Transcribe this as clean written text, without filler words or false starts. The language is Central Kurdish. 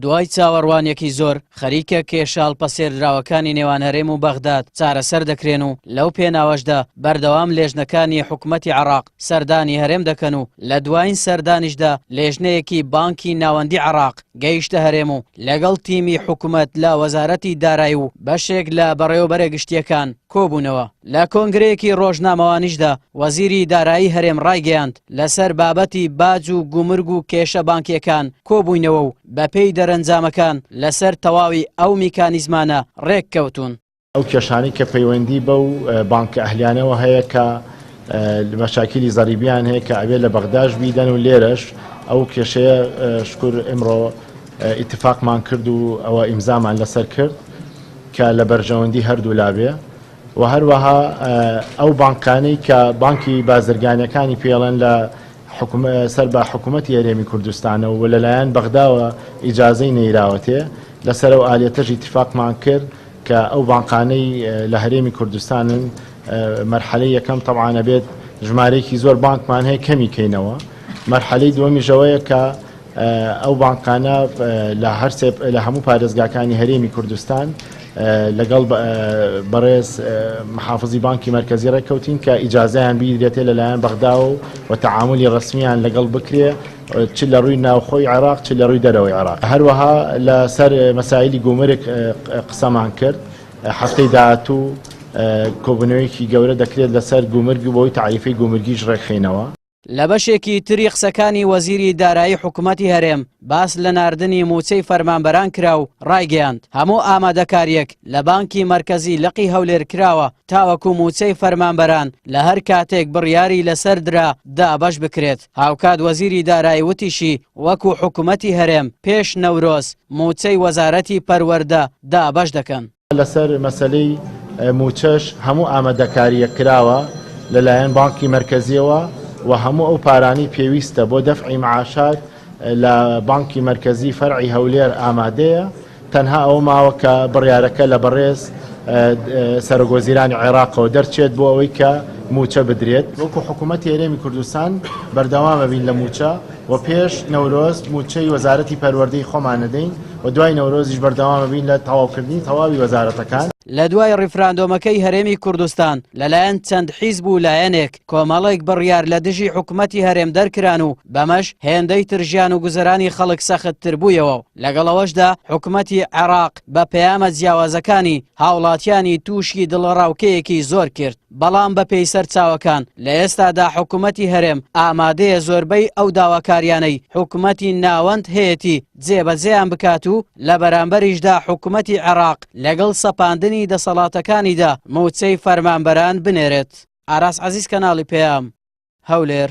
دوای چاوەڕوانێکی زۆر خەریکە کێشاڵ پەسێردراوەکانی نێوان هەرێم و بەغداد چارەسەر دەکرێن و لەو پێناوەشدا بەردەوام لێژنەکانی حکومەتی عێراق سەردانی هەرێم دەکەن و لە دوایین سەردانیشدا لێژنەیەکی بانکی ناوەندی عێراق گەیشتە هەرێم و لەگەڵ تیمی حکومەت لە وەزارەتی دارایی و بەشێک لە بەڕێوەبەرە گشتیەکان کۆبوونەوە. لە کۆنگرەیەکی ڕۆژنامەوانیشدا وەزیری دارایی هەرێم ڕایگەیاند لەسەر بابەتی باج و گومرگ و کێشە بانکیەکان کۆبووینەوە و بەپێی دەرەنجامەکان لەسەر تەواوی ئەو میکانیزمانە ڕێک کەوتون. ئەو کێشانەی کە پەیوەندی بەو بانکە ئەهلیانەوە هەیە کە مەشاکیلی زەریبیان هەیە کە ئەوێ لە بەغداش بیدەن و لێرەش ئەو کێشەیە شکر ئێمڕۆ ئیتفاقمان کرد و ئەوە ئیمزامان لەسەر کرد کە لە بەرژەوەندی هەردوو لابێ و هەروەها ئەو بانکانەی کە بانکی بازرگانیەکانی پێڵەن لە سەر بە حکوومەتی هەرێمی کوردستانە و لەلایەن بەغداوە ئیجازەی نەیراوەتێ لەسەر ئەو ئالیەتەش ئیتفاقمان کرد کە ئەو بانکانەی لە هەرێمی کوردستانن مەرحەلەی یەکەم تەبعانە بێت ژمارەیەکی زۆر بانکمان هەیە کەمی کەینەوە. مەرحەلەی دووەمیشەوەیە کە ئەو بانکانە لە هەموو پارێزگاکانی هەرێمی کوردستان لەگەڵ بەڕێز محافظی بانکی مەرکەزی ڕێککەوتین کە ئیجازەیان بیدرێتێ لەلایەن بەغدا و تەعاملی ڕسمیان لەگەڵ بکرێ چ لە ڕووی ناوخۆی عێراق چ لە ڕووی دەرەوەی عێراق. هەروەها لەسەر مەسائلی گومرگ قسەمان کرد. هەفتەی داهاتوو کۆبوونەوەیەکی گەورە دەکرێت لەسەر گومرگ و بۆی تعریفەی گومرگیش ڕێکخینەوە. لە بەشێکی تری قسەکانی وەزیری دارایی حکوومەتی هەرێم باس لە ناردنی موچەی فەرمانبەران کرا و ڕایگەیاند هەموو ئامادەکاریەک لە بانکی مەرکەزی لەقی هەولێر کراوە تاوەکو موچەی فەرمانبەران لە هەر کاتێک بڕیاری لەسەر درا دابەش بکرێت. هاوکات وەزیری دارایی وتیشی وەکو حکوومەتی هەرێم پێش نەورۆز موچەی وەزارەتی پەروەردە دابەش دەکەن. لەسەر مەسەلەی موچەش هەموو ئامادەکاریە کراوە لەلایەن بانکی مەرکەزیەوە و هەموو ئەو پارانی پێویستە بۆ دەفعی معاشات لە بانکی مەرکەزی فەرعی هەولێر ئامادەیە. تەنها ئەو ماوە کە بڕیارەکە لە بەڕێز سەرۆگۆزیرانی عێراقەوە دەرچێت بۆ ئەوەی کە موچە بدرێت. وەکو حکوومەتی هەرێمی کوردستان بەردەوامە بین لە موچە و پێش نەورۆز موچەی وەزارەتی پەروەردەی خۆمان دەدەین و دوای نەورۆزیش بەردەوامە بین لە تەواوکردنی تەواوی وەزارەتەکان. لە دوای ڕیفراندۆمەکەی هەرێمی کوردستان لەلایەن چەند حیزب و لایەنێک کۆمەڵێک بڕیار لە دژی حکوومەتی هەرێم دەرکران و بەمەش هێندەی ترژیان و گوزەرانی خەڵک سەختتر بوویەوە. لەگەڵەوەشدا حکوومەتی عێراق بە پەیامە جیاوازەکانی هاوڵاتیانی تووشی دڵڕاوکەیەکی زۆر کرد. بەڵام بە پێی سەرچاوەکان لە ئێستادا حکوومەتی هەرێم ئامادەیە زۆربەی ئەو داواکاریانەی حکوومەتی ناوەند هەیەی جێبەجێیان بکات و لە بەرامبەریشدا حکوومەتی عێراق لەگەڵ سەپاندنی دەسەڵاتەکانیدا موچەی فەرمانبەران بنێرێت. ئاراس عەزیز، کەناڵی پێام، هەولێر.